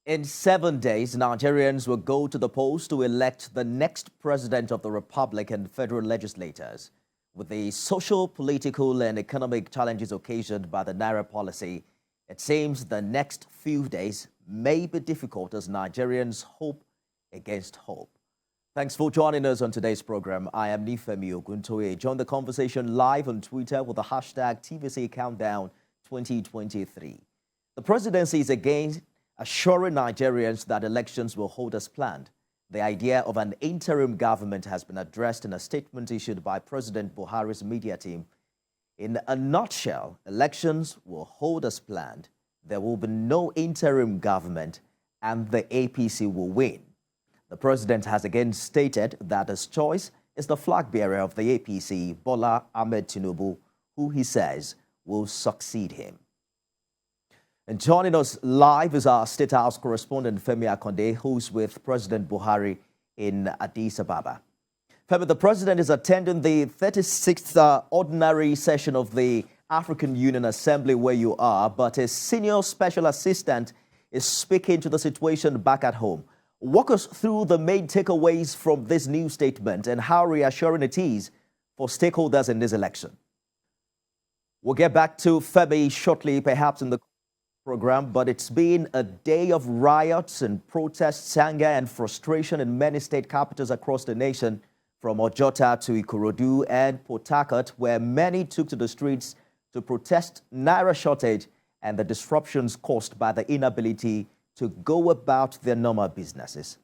In 7 days, Nigerians will go to the polls to elect the next president of the republic and federal legislators. With the social, political, and economic challenges occasioned by the Naira policy, it seems the next few days may be difficult as Nigerians hope against hope. Thanks for joining us on today's program. I am Nifemi Oguntoye. Join the conversation live on Twitter with the hashtag TVC Countdown 2023. The presidency is again assuring Nigerians that elections will hold as planned. The idea of an interim government has been addressed in a statement issued by President Buhari's media team. In a nutshell, elections will hold as planned. There will be no interim government and the APC will win. The president has again stated that his choice is the flag bearer of the APC, Bola Tinubu, who he says will succeed him. And joining us live is our State House correspondent, Femi Akonde, who's with President Buhari in Addis Ababa. Femi, the president is attending the 36th ordinary session of the African Union Assembly where you are, but his senior special assistant is speaking to the situation back at home. Walk us through the main takeaways from this new statement and how reassuring it is for stakeholders in this election. We'll get back to Femi shortly, perhaps in the program, but it's been a day of riots and protests, anger and frustration in many state capitals across the nation, from Ojota to Ikorodu and Port Harcourt, where many took to the streets to protest Naira shortage and the disruptions caused by the inability to go about their normal businesses.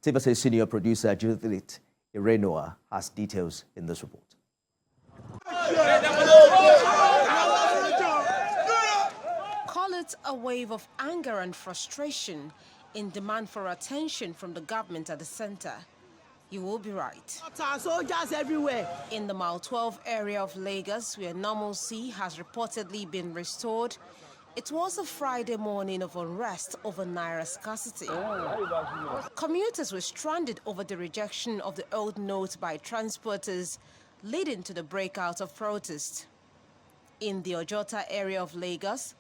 TVC senior producer Judith Irenoa has details in this report. Call it a wave of anger and frustration in demand for attention from the government at the center. You will be right. Soldiers everywhere. In the Mile 12 area of Lagos, where normalcy has reportedly been restored, it was a Friday morning of unrest over Naira scarcity. Commuters were stranded over the rejection of the old note by transporters, leading to the breakout of protest. In the Ojota area of Lagos,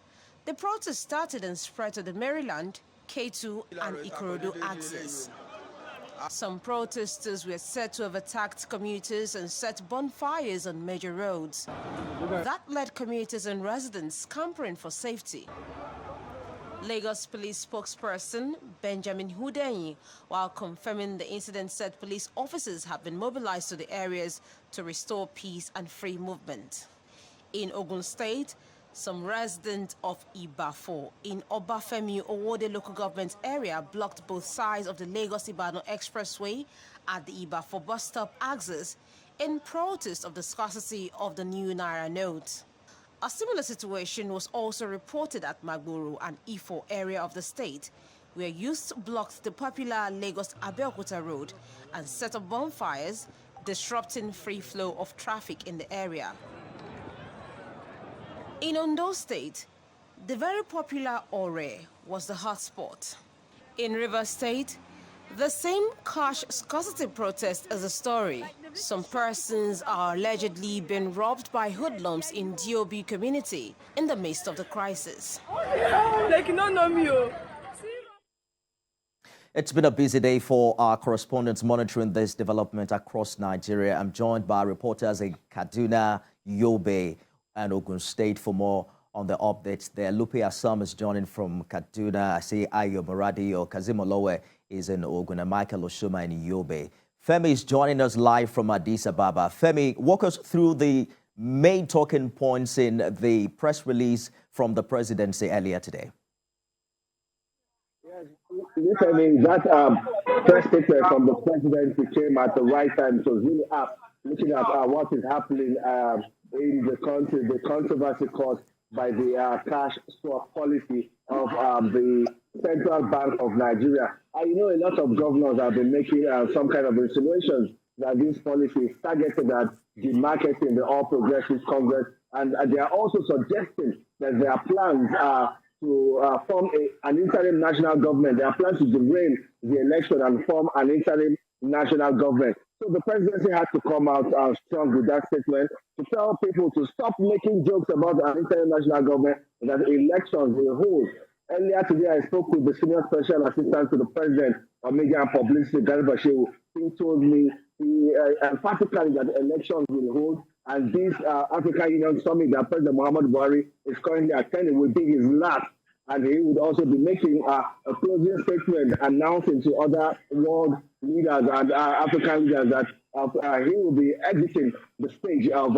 the protest started and spread to the Maryland, K2 and Ikorodu axis. Some protesters were said to have attacked commuters and set bonfires on major roads. That led commuters and residents scampering for safety. Lagos police spokesperson Benjamin Hundeyin, while confirming the incident, said police officers have been mobilized to the areas to restore peace and free movement. In Ogun State, some residents of Ibafo in Obafemi Owode local government area blocked both sides of the Lagos-Ibadan expressway at the Ibafo bus stop axis in protest of the scarcity of the new Naira note. A similar situation was also reported at Magboro and Ifo area of the state, where youths blocked the popular Lagos-Abeokuta road and set up bonfires, disrupting free flow of traffic in the area. In Ondo State, the very popular Ore was the hotspot. In Rivers State, the same cash scarcity protest is a story. Some persons are allegedly being robbed by hoodlums in DOB community in the midst of the crisis. It's been a busy day for our correspondents monitoring this development across Nigeria. I'm joined by reporters in Kaduna, Yobe, and Ogun State for more on the updates there. Lupe Assam is joining from Kaduna. I see Ayo Moradi or Kazim Olowe is in Ogun and Michael Oshuma in Yobe. Femi is joining us live from Addis Ababa. Femi, walk us through the main talking points in the press release from the presidency earlier today. Yes, I mean, that press statement from the presidency came at the right time. It was really up, looking at what is happening in the country, the controversy caused by the cash swap policy of the Central Bank of Nigeria. You know, a lot of governors have been making some kind of insinuations that this policy is targeted at the market in the All Progressives Congress, and they are also suggesting that there are plans to form an interim national government. There are plans to derail the election and form an interim national government. So the presidency had to come out strong with that statement to tell people to stop making jokes about an international government, that elections will hold. Earlier today, I spoke with the Senior Special Assistant to the President on Media and Publicity, Garba Shehu. He told me emphatically that elections will hold, and this African Union Summit that President Muhammad Buhari is currently attending will be his last. And he would also be making a closing statement announcing to other world leaders and African leaders that he will be exiting the stage of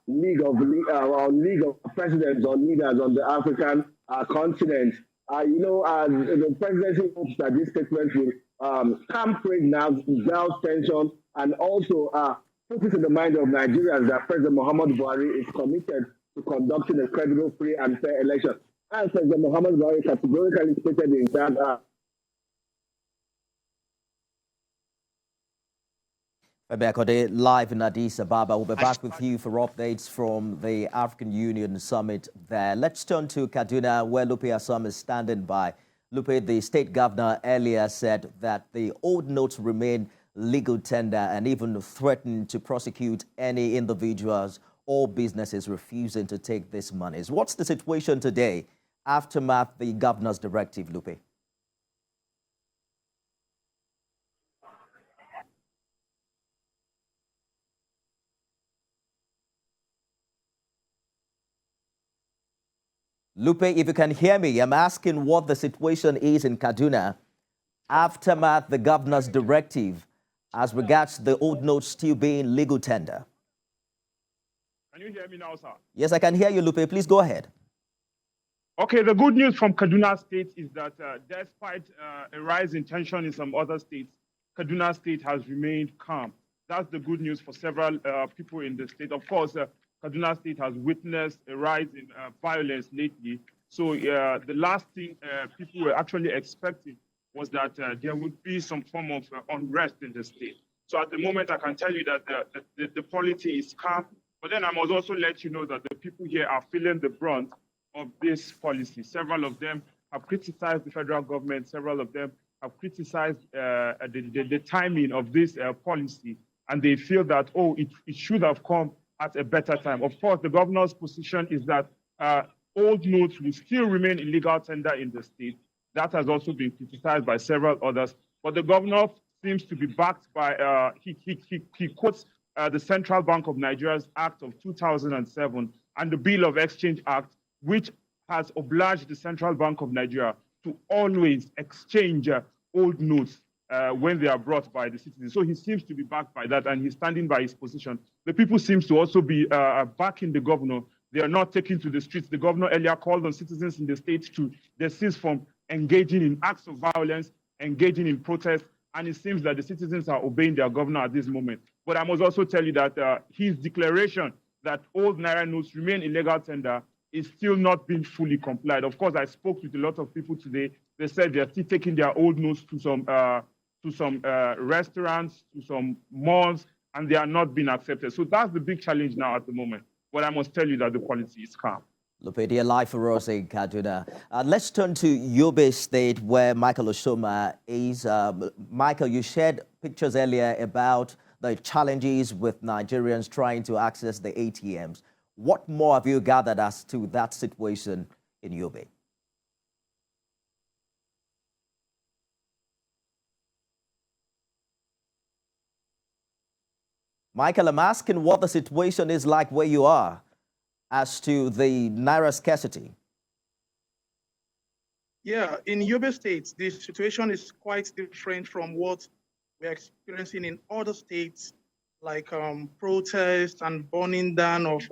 League of Presidents or leaders on the African continent. The presidency hopes that this statement will calm trade now, down tension, and also put it in the mind of Nigerians that President Muhammad Buhari is committed to conducting a credible, free, and fair election. And President Muhammad Buhari categorically stated in that. Akode, live in Addis Ababa. We'll be back with you for updates from the African Union Summit there. Let's turn to Kaduna, where Lupe Assam is standing by. Lupe, the state governor earlier said that the old notes remain legal tender and even threatened to prosecute any individuals or businesses refusing to take these monies. What's the situation today? Aftermath the governor's directive, Lupe. Lupe, if you can hear me, I'm asking what the situation is in Kaduna aftermath the governor's directive as regards the old notes still being legal tender. Can you hear me now, sir? Yes, I can hear you, Lupe. Please go ahead. Okay, the good news from Kaduna State is that despite a rise in tension in some other states, Kaduna State has remained calm. That's the good news for several people in the state. Of course, Kaduna State has witnessed a rise in violence lately. So the last thing people were actually expecting was that there would be some form of unrest in the state. So at the moment, I can tell you that the polity is calm. But then I must also let you know that the people here are feeling the brunt of this policy. Several of them have criticized the federal government. Several of them have criticized the timing of this policy. And they feel that, it should have come at a better time. Of course, the governor's position is that old notes will still remain in legal tender in the state. That has also been criticized by several others. But the governor seems to be backed by, he quotes the Central Bank of Nigeria's Act of 2007 and the Bill of Exchange Act, which has obliged the Central Bank of Nigeria to always exchange old notes when they are brought by the citizens. So he seems to be backed by that, and he's standing by his position. The people seem to also be backing the governor. They are not taking to the streets. The governor earlier called on citizens in the state to desist from engaging in acts of violence, engaging in protest, and it seems that the citizens are obeying their governor at this moment. But I must also tell you that his declaration that old Naira notes remain in legal tender is still not being fully complied. Of course, I spoke with a lot of people today. They said they're still taking their old notes to some restaurants, to some malls, and they are not being accepted. So that's the big challenge now at the moment. But I must tell you that the policy is calm. Lupe, dear live for us in Kaduna. Let's turn to Yobe State, where Michael Osoma is. Michael, you shared pictures earlier about the challenges with Nigerians trying to access the ATMs. What more have you gathered as to that situation in Yobe? Michael, I'm asking what the situation is like where you are as to the Naira scarcity. Yeah, in Yobe State, the situation is quite different from what we're experiencing in other states, like protests and burning down of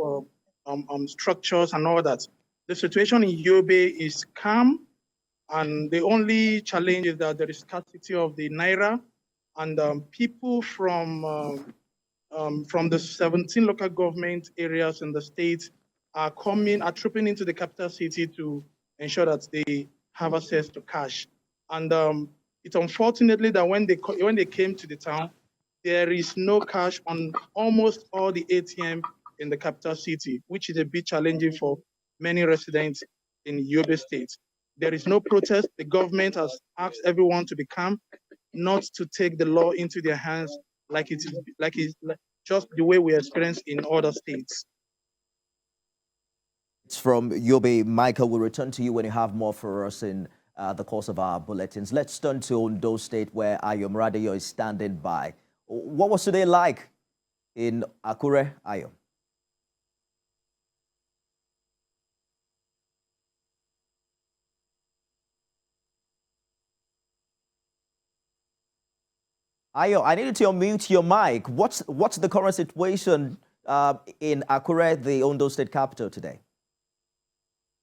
structures and all that. The situation in Yobe is calm, and the only challenge is that there is scarcity of the Naira, and people from the 17 local government areas in the state are trooping into the capital city to ensure that they have access to cash. And it's unfortunately that when they came to the town, there is no cash on almost all the ATM in the capital city, which is a bit challenging for many residents in Yobe State. There is no protest. The government has asked everyone to be calm, not to take the law into their hands like it's just the way we experience in other states. From Yobe. Michael, we'll return to you when you have more for us in the course of our bulletins. Let's turn to Ondo State, where Ayo Mradeyo is standing by. What was today like in Akure, Ayo? Ayo, I need you to unmute your mic. What's the current situation in Akure, the Ondo State capital, today?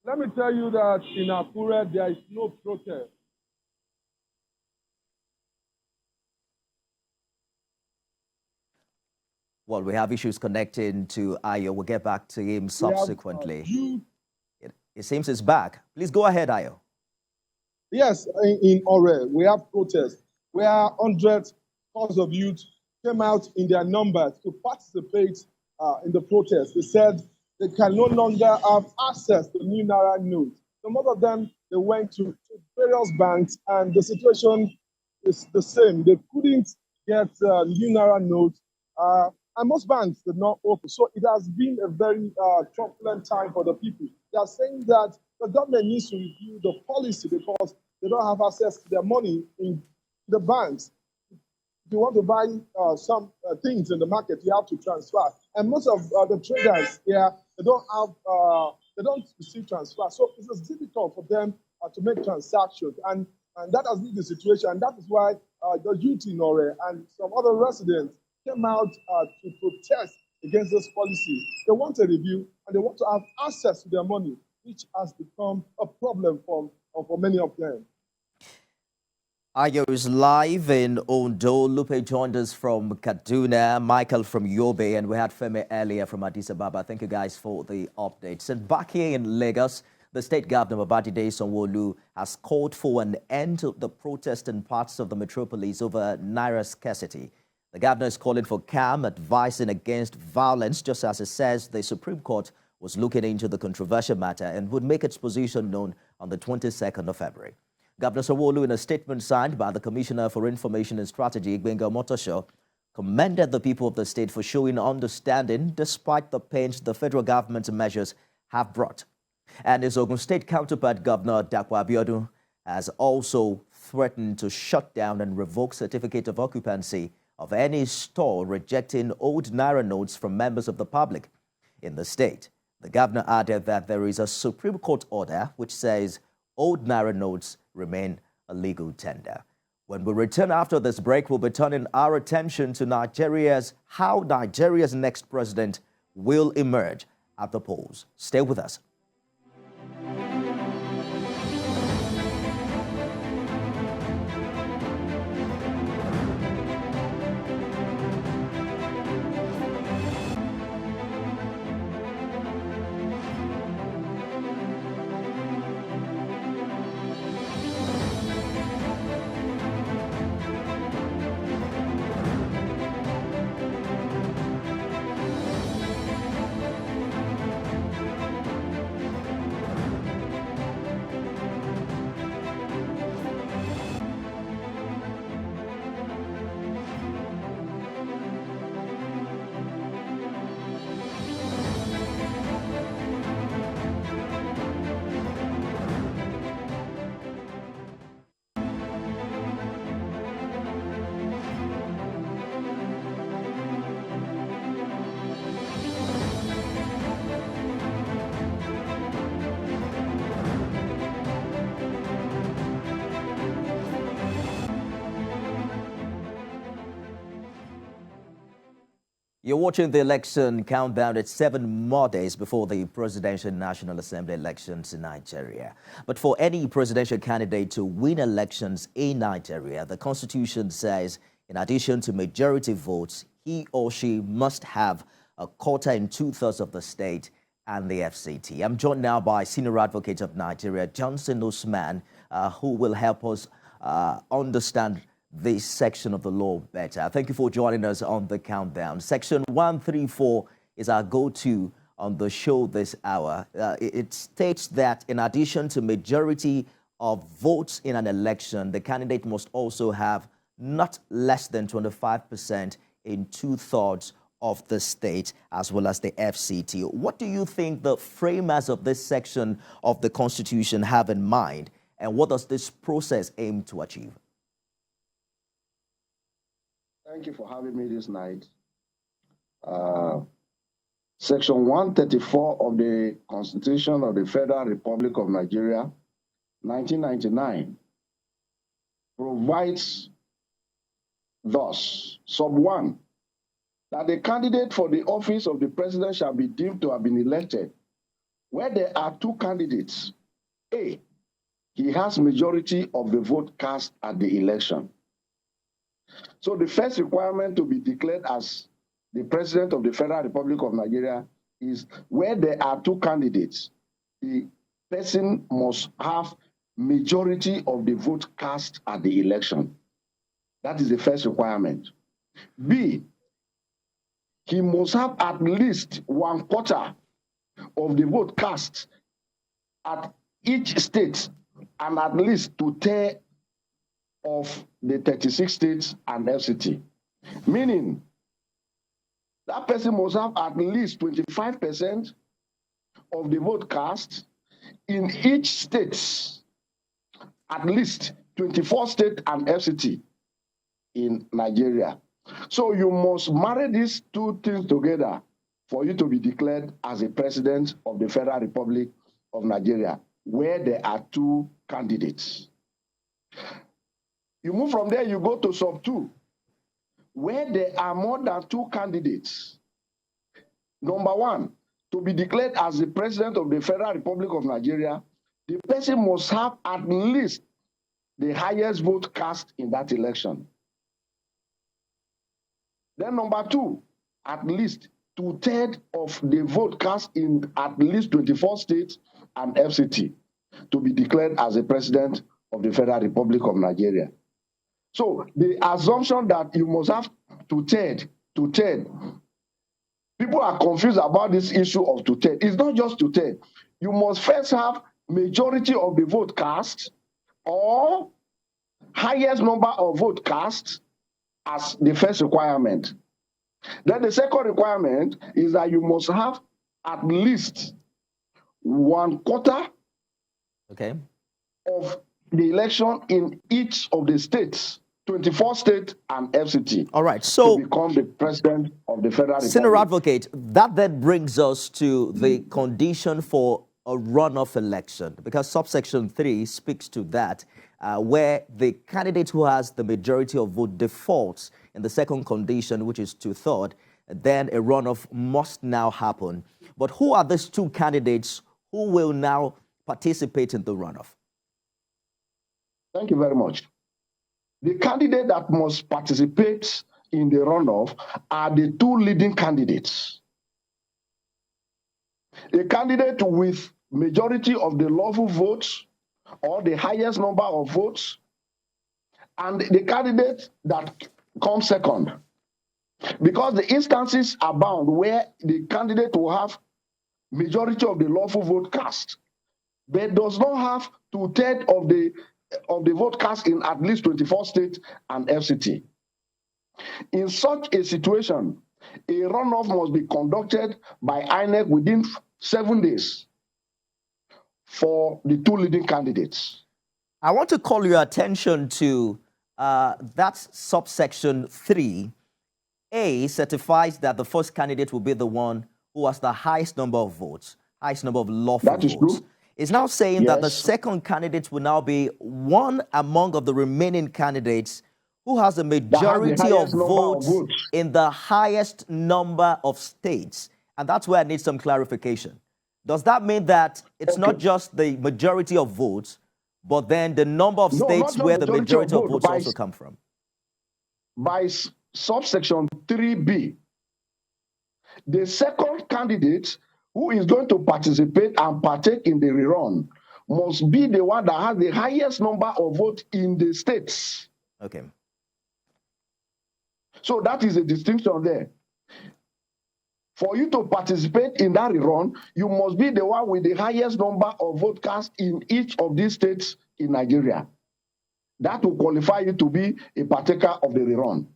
Let me tell you that in Akure, there is no protest. Well, we have issues connecting to Ayo. We'll get back to him subsequently. It seems it's back. Please go ahead, Ayo. Yes, in Ore, we have protests where hundreds of youth came out in their numbers to participate in the protest. They said they can no longer have access to new Naira notes. Some of them, they went to various banks, and the situation is the same. They couldn't get new Naira notes, and most banks did not open. So it has been a very turbulent time for the people. They are saying that the government needs to review the policy because they don't have access to their money in the banks. If you want to buy some things in the market, you have to transfer. And most of the traders here, they don't receive transfer. So it's difficult for them to make transactions. And that has been the situation. And that is why the youth in Ore and some other residents came out to protest against this policy. They want a review and they want to have access to their money, which has become a problem for many of them. Ayo is live in Ondo. Lupe joined us from Kaduna, Michael from Yobe, and we had Femi earlier from Addis Ababa. Thank you guys for the updates. And back here in Lagos, the state governor, Babajide Sanwo-Olu, has called for an end to the protest in parts of the metropolis over Naira scarcity. The governor is calling for calm, advising against violence, just as it says the Supreme Court was looking into the controversial matter and would make its position known on the 22nd of February. Governor Sanwo-Olu, in a statement signed by the Commissioner for Information and Strategy, Gbenga Omotosho, commended the people of the state for showing understanding despite the pains the federal government's measures have brought. And his Ogun State counterpart, Governor Dapo Abiodun, has also threatened to shut down and revoke certificate of occupancy of any store rejecting old Naira notes from members of the public in the state. The governor added that there is a Supreme Court order which says old Naira notes remain a legal tender. When we return after this break, we'll be turning our attention to how Nigeria's next president will emerge at the polls. Stay with us. You're watching the election countdown. It's 7 more days before the Presidential National Assembly elections in Nigeria. But for any presidential candidate to win elections in Nigeria, the Constitution says, in addition to majority votes, he or she must have a quarter and 2/3 of the state and the FCT. I'm joined now by Senior Advocate of Nigeria, Johnson Usman, who will help us understand this section of the law better. Thank you for joining us on the countdown. Section 134 is our go-to on the show this hour. It states that in addition to majority of votes in an election, the candidate must also have not less than 25% in 2/3 of the state as well as the FCT. What do you think the framers of this section of the Constitution have in mind, and what does this process aim to achieve? Thank you for having me this night. Section 134 of the Constitution of the Federal Republic of Nigeria, 1999, provides thus, sub 1, that the candidate for the office of the president shall be deemed to have been elected where there are two candidates. A, he has majority of the vote cast at the election. So the first requirement to be declared as the President of the Federal Republic of Nigeria is where there are two candidates, the person must have majority of the vote cast at the election. That is the first requirement. B, he must have at least 1/4 of the vote cast at each state and at least 2/3 of the 36 states and FCT. Meaning, that person must have at least 25% of the vote cast in each state, at least 24 states and FCT in Nigeria. So you must marry these two things together for you to be declared as a president of the Federal Republic of Nigeria, where there are two candidates. You move from there, you go to sub 2, where there are more than two candidates. Number 1, to be declared as the President of the Federal Republic of Nigeria, the person must have at least the highest vote cast in that election. Then number 2, at least 2/3 of the vote cast in at least 24 states and FCT to be declared as the President of the Federal Republic of Nigeria. So the assumption that you must have 2/3, people are confused about this issue of 2/3. It's not just 2/3. You must first have majority of the vote cast or highest number of vote cast as the first requirement. Then the second requirement is that you must have at least 1/4 of the election in each of the states, 24 states and FCT. All right, so to become the President of the Federal Republic. Senior Advocate, that then brings us to the condition for a runoff election, because subsection 3 speaks to that, where the candidate who has the majority of vote defaults in the second condition, which is 2/3, then a runoff must now happen. But who are these two candidates who will now participate in the runoff? Thank you very much. The candidate that must participate in the runoff are the two leading candidates. A candidate with majority of the lawful votes or the highest number of votes, and the candidate that comes second. Because the instances abound where the candidate will have majority of the lawful vote cast, but does not have 2/3 of the vote cast in at least 24 states and FCT. In such a situation, a runoff must be conducted by INEC within 7 days for the two leading candidates. I want to call your attention to that subsection 3. A certifies that the first candidate will be the one who has the highest number of votes, highest number of lawful votes. That is true. It's now saying that the second candidate will now be one among of the remaining candidates who has a majority of votes in the highest number of states. And that's where I need some clarification. Does that mean that it's not just the majority of votes, but then the number of states where the majority of votes also come from? By subsection 3B, the second candidate who is going to participate and partake in the rerun must be the one that has the highest number of votes in the states. Okay. So that is a distinction there. For you to participate in that rerun, you must be the one with the highest number of vote cast in each of these states in Nigeria. That will qualify you to be a partaker of the rerun.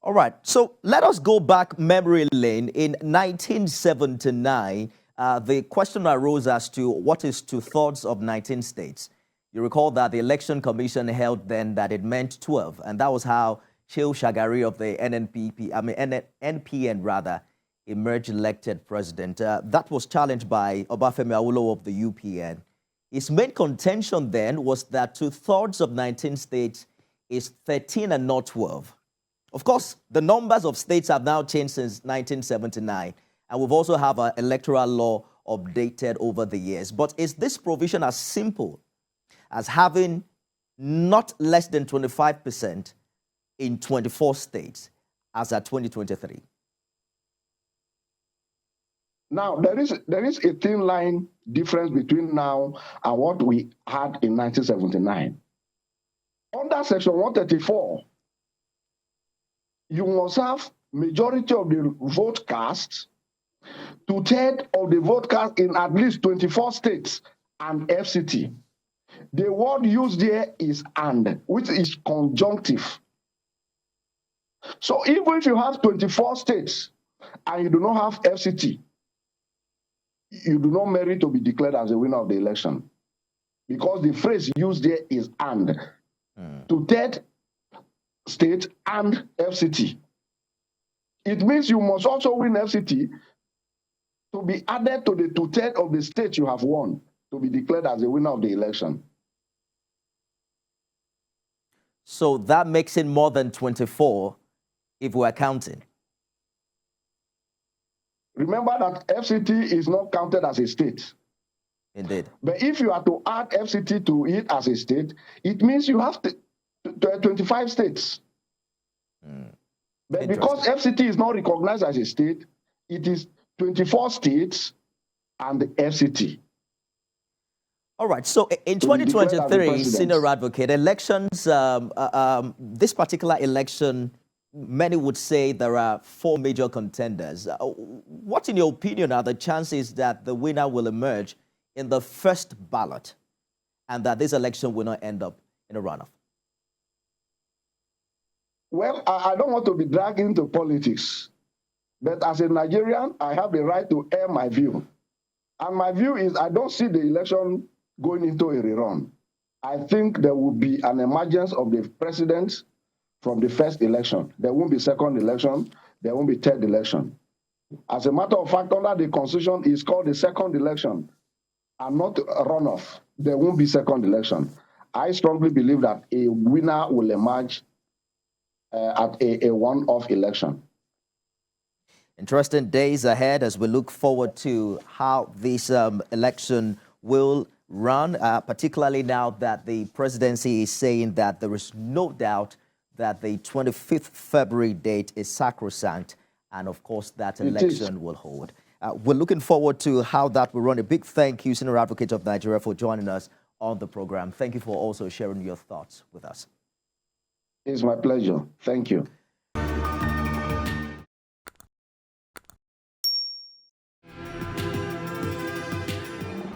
All right, so let us go back memory lane. In 1979, the question arose as to what is two-thirds of 19 states. You recall that the Election Commission held then that it meant 12, and that was how Shehu Shagari of the NPN rather, emerged elected president. That was challenged by Obafemi Awolowo of the UPN. His main contention then was that two-thirds of 19 states is 13 and not 12. Of course, the numbers of states have now changed since 1979, and we've also have an electoral law updated over the years. But is this provision as simple as having not less than 25% in 24 states as at 2023? Now, there is a thin line difference between now and what we had in 1979. Under Section 134, you must have majority of the vote cast, two-thirds of the vote cast in at least 24 states and FCT. The word used there is "and," which is conjunctive. So even if you have 24 states and you do not have FCT, you do not merit to be declared as a winner of the election, because the phrase used there is "and." Two-thirds state and FCT. It means you must also win FCT to be added to the two-thirds of the state you have won to be declared as a winner of the election. So that makes it more than 24 if we're counting. Remember that FCT is not counted as a state. Indeed. But if you are to add FCT to it as a state, it means you have to 25 states. But because FCT is not recognized as a state, it is 24 states and the FCT. All right. So in 2023, senior advocate, elections, this particular election, many would say there are 4 major contenders. What, in your opinion, are the chances that the winner will emerge in the first ballot and that this election will not end up in a runoff? Well, I don't want to be dragged into politics, but as a Nigerian, I have the right to air my view. And my view is I don't see the election going into a rerun. I think there will be an emergence of the president from the first election. There won't be second election. There won't be third election. As a matter of fact, under the Constitution, it's called the second election and not a runoff. There won't be second election. I strongly believe that a winner will emerge at a one-off election. Interesting days ahead as we look forward to how this election will run, particularly now that the presidency is saying that there is no doubt that the 25th February date is sacrosanct, and of course that election will hold. We're looking forward to how that will run. A big thank you, Senior Advocate of Nigeria, for joining us on the program. Thank you for also sharing your thoughts with us. It's my pleasure. Thank you.